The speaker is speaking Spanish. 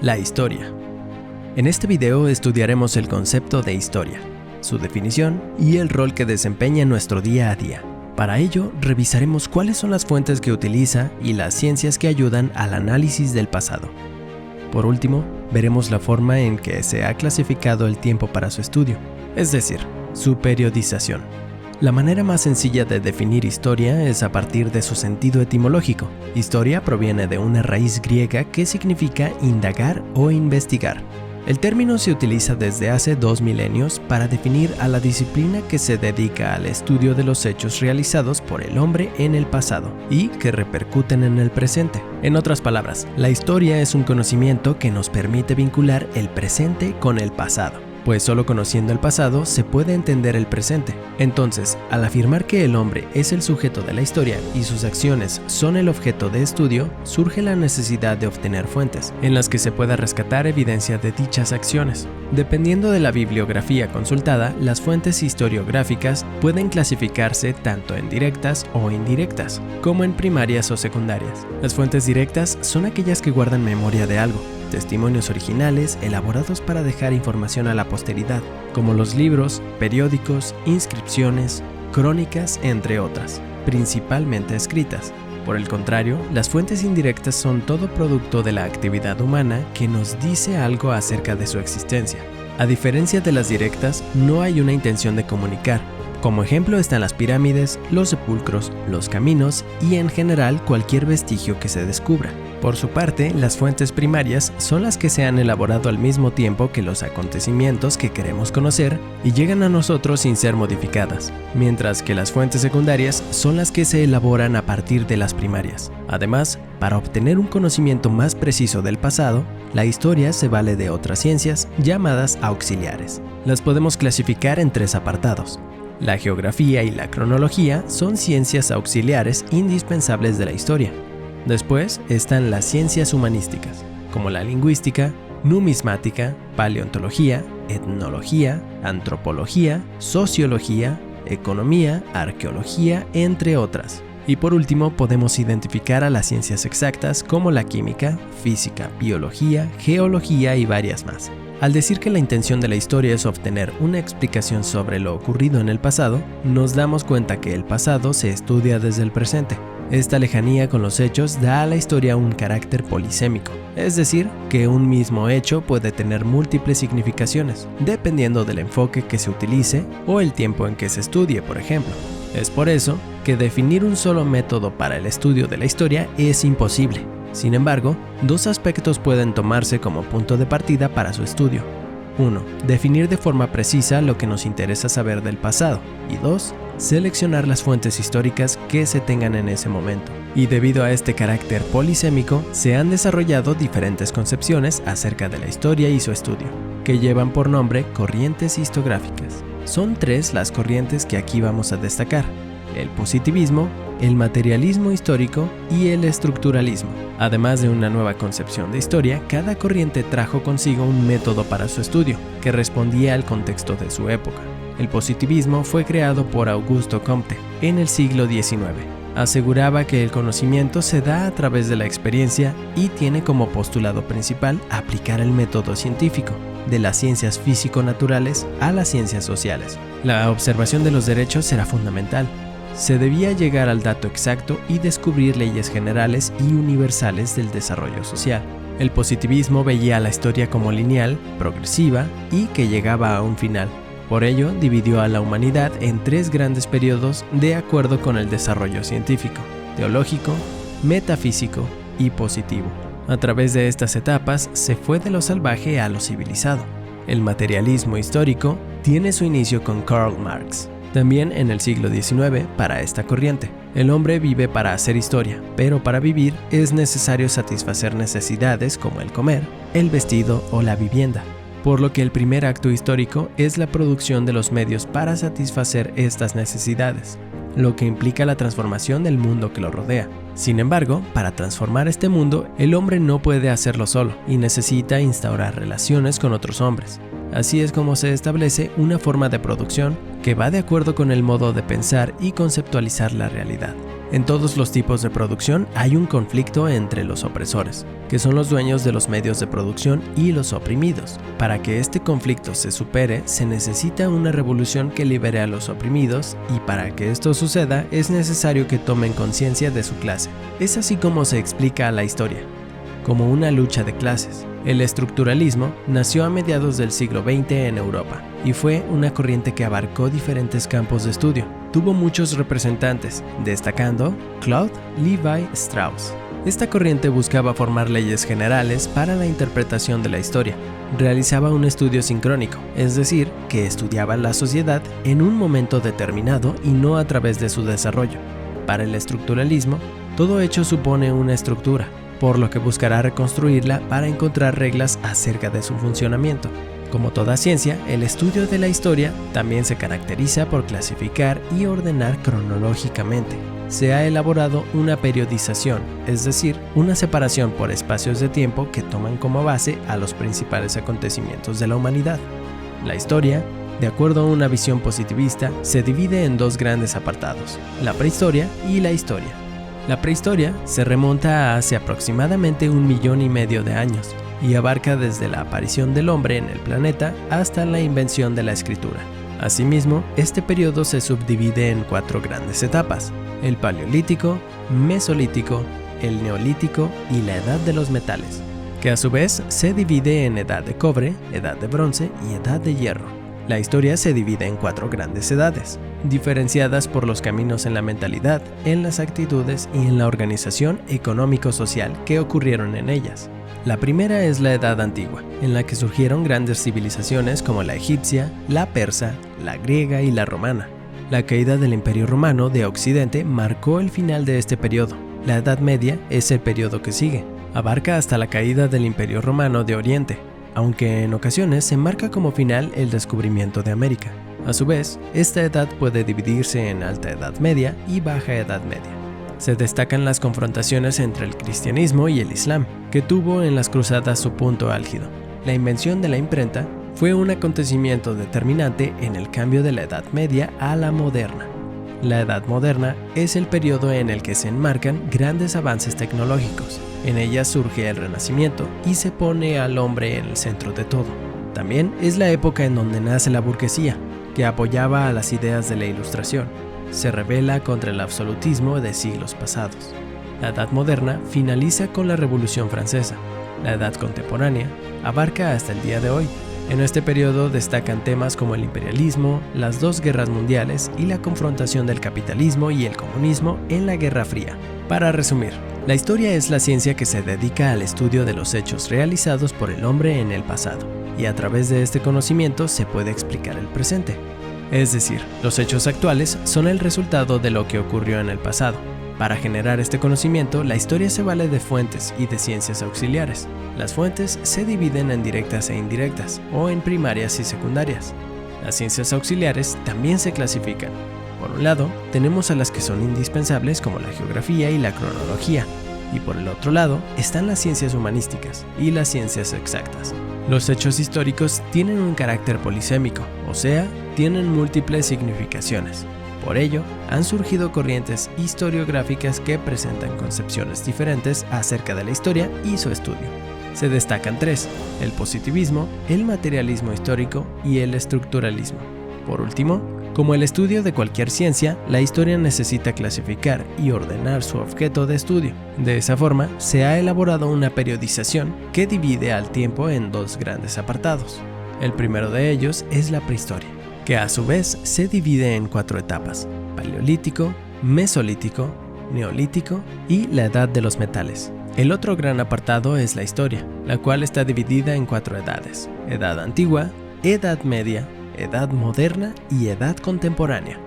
La historia. En este video estudiaremos el concepto de historia, su definición y el rol que desempeña en nuestro día a día. Para ello, revisaremos cuáles son las fuentes que utiliza y las ciencias que ayudan al análisis del pasado. Por último, veremos la forma en que se ha clasificado el tiempo para su estudio, es decir, su periodización. La manera más sencilla de definir historia es a partir de su sentido etimológico. Historia proviene de una raíz griega que significa indagar o investigar. El término se utiliza desde hace 2 milenios para definir a la disciplina que se dedica al estudio de los hechos realizados por el hombre en el pasado y que repercuten en el presente. En otras palabras, la historia es un conocimiento que nos permite vincular el presente con el pasado, pues solo conociendo el pasado se puede entender el presente. Entonces, al afirmar que el hombre es el sujeto de la historia y sus acciones son el objeto de estudio, surge la necesidad de obtener fuentes en las que se pueda rescatar evidencia de dichas acciones. Dependiendo de la bibliografía consultada, las fuentes historiográficas pueden clasificarse tanto en directas o indirectas, como en primarias o secundarias. Las fuentes directas son aquellas que guardan memoria de algo, testimonios originales elaborados para dejar información a la posteridad, como los libros, periódicos, inscripciones, crónicas, entre otras, principalmente escritas. Por el contrario, las fuentes indirectas son todo producto de la actividad humana que nos dice algo acerca de su existencia. A diferencia de las directas, no hay una intención de comunicar. Como ejemplo están las pirámides, los sepulcros, los caminos y en general cualquier vestigio que se descubra. Por su parte, las fuentes primarias son las que se han elaborado al mismo tiempo que los acontecimientos que queremos conocer y llegan a nosotros sin ser modificadas, mientras que las fuentes secundarias son las que se elaboran a partir de las primarias. Además, para obtener un conocimiento más preciso del pasado, la historia se vale de otras ciencias llamadas auxiliares. Las podemos clasificar en 3 apartados. La geografía y la cronología son ciencias auxiliares indispensables de la historia. Después están las ciencias humanísticas, como la lingüística, numismática, paleontología, etnología, antropología, sociología, economía, arqueología, entre otras. Y por último, podemos identificar a las ciencias exactas como la química, física, biología, geología y varias más. Al decir que la intención de la historia es obtener una explicación sobre lo ocurrido en el pasado, nos damos cuenta que el pasado se estudia desde el presente. Esta lejanía con los hechos da a la historia un carácter polisémico, es decir, que un mismo hecho puede tener múltiples significaciones, dependiendo del enfoque que se utilice o el tiempo en que se estudie, por ejemplo. Es por eso que definir un solo método para el estudio de la historia es imposible. Sin embargo, 2 aspectos pueden tomarse como punto de partida para su estudio. 1. Definir de forma precisa lo que nos interesa saber del pasado. Y 2. Seleccionar las fuentes históricas que se tengan en ese momento. Y debido a este carácter polisémico, se han desarrollado diferentes concepciones acerca de la historia y su estudio, que llevan por nombre corrientes historiográficas. Son 3 las corrientes que aquí vamos a destacar: el positivismo, el materialismo histórico y el estructuralismo. Además de una nueva concepción de historia, cada corriente trajo consigo un método para su estudio, que respondía al contexto de su época. El positivismo fue creado por Augusto Comte en el siglo XIX. Aseguraba que el conocimiento se da a través de la experiencia y tiene como postulado principal aplicar el método científico, de las ciencias físico-naturales a las ciencias sociales. La observación de los derechos era fundamental. Se debía llegar al dato exacto y descubrir leyes generales y universales del desarrollo social. El positivismo veía a la historia como lineal, progresiva y que llegaba a un final. Por ello, dividió a la humanidad en 3 grandes periodos de acuerdo con el desarrollo científico, teológico, metafísico y positivo. A través de estas etapas se fue de lo salvaje a lo civilizado. El materialismo histórico tiene su inicio con Karl Marx. También en el siglo XIX, para esta corriente, el hombre vive para hacer historia, pero para vivir es necesario satisfacer necesidades como el comer, el vestido o la vivienda, por lo que el primer acto histórico es la producción de los medios para satisfacer estas necesidades, lo que implica la transformación del mundo que lo rodea. Sin embargo, para transformar este mundo, el hombre no puede hacerlo solo y necesita instaurar relaciones con otros hombres. Así es como se establece una forma de producción que va de acuerdo con el modo de pensar y conceptualizar la realidad. En todos los tipos de producción hay un conflicto entre los opresores, que son los dueños de los medios de producción, y los oprimidos. Para que este conflicto se supere, se necesita una revolución que libere a los oprimidos, y para que esto suceda es necesario que tomen conciencia de su clase. Es así como se explica la historia, como una lucha de clases. El estructuralismo nació a mediados del siglo XX en Europa y fue una corriente que abarcó diferentes campos de estudio. Tuvo muchos representantes, destacando Claude Lévi-Strauss. Esta corriente buscaba formar leyes generales para la interpretación de la historia. Realizaba un estudio sincrónico, es decir, que estudiaba la sociedad en un momento determinado y no a través de su desarrollo. Para el estructuralismo, todo hecho supone una estructura, por lo que buscará reconstruirla para encontrar reglas acerca de su funcionamiento. Como toda ciencia, el estudio de la historia también se caracteriza por clasificar y ordenar cronológicamente. Se ha elaborado una periodización, es decir, una separación por espacios de tiempo que toman como base a los principales acontecimientos de la humanidad. La historia, de acuerdo a una visión positivista, se divide en dos grandes apartados: la prehistoria y la historia. La prehistoria se remonta a hace aproximadamente 1,5 millones de años y abarca desde la aparición del hombre en el planeta hasta la invención de la escritura. Asimismo, este periodo se subdivide en 4 grandes etapas: el Paleolítico, Mesolítico, el Neolítico y la Edad de los Metales, que a su vez se divide en Edad de Cobre, Edad de Bronce y Edad de Hierro. La historia se divide en 4 grandes edades, diferenciadas por los caminos en la mentalidad, en las actitudes y en la organización económico-social que ocurrieron en ellas. La primera es la Edad Antigua, en la que surgieron grandes civilizaciones como la egipcia, la persa, la griega y la romana. La caída del Imperio Romano de Occidente marcó el final de este periodo. La Edad Media es el periodo que sigue. Abarca hasta la caída del Imperio Romano de Oriente, aunque en ocasiones se marca como final el descubrimiento de América. A su vez, esta edad puede dividirse en Alta Edad Media y Baja Edad Media. Se destacan las confrontaciones entre el cristianismo y el islam, que tuvo en las cruzadas su punto álgido. La invención de la imprenta fue un acontecimiento determinante en el cambio de la Edad Media a la moderna. La Edad Moderna es el periodo en el que se enmarcan grandes avances tecnológicos. En ella surge el Renacimiento y se pone al hombre en el centro de todo. También es la época en donde nace la burguesía, que apoyaba a las ideas de la Ilustración. Se rebela contra el absolutismo de siglos pasados. La Edad Moderna finaliza con la Revolución Francesa. La Edad Contemporánea abarca hasta el día de hoy. En este periodo destacan temas como el imperialismo, las 2 guerras mundiales y la confrontación del capitalismo y el comunismo en la Guerra Fría. Para resumir, la historia es la ciencia que se dedica al estudio de los hechos realizados por el hombre en el pasado, y a través de este conocimiento se puede explicar el presente. Es decir, los hechos actuales son el resultado de lo que ocurrió en el pasado. Para generar este conocimiento, la historia se vale de fuentes y de ciencias auxiliares. Las fuentes se dividen en directas e indirectas, o en primarias y secundarias. Las ciencias auxiliares también se clasifican. Por un lado, tenemos a las que son indispensables como la geografía y la cronología, y por el otro lado están las ciencias humanísticas y las ciencias exactas. Los hechos históricos tienen un carácter polisémico, o sea, tienen múltiples significaciones. Por ello, han surgido corrientes historiográficas que presentan concepciones diferentes acerca de la historia y su estudio. Se destacan 3: el positivismo, el materialismo histórico y el estructuralismo. Por último, como el estudio de cualquier ciencia, la historia necesita clasificar y ordenar su objeto de estudio. De esa forma, se ha elaborado una periodización que divide al tiempo en 2 grandes apartados. El primero de ellos es la prehistoria, que a su vez se divide en 4 etapas: Paleolítico, Mesolítico, Neolítico y la Edad de los Metales. El otro gran apartado es la historia, la cual está dividida en 4 edades: Edad Antigua, Edad Media, Edad Moderna y Edad Contemporánea.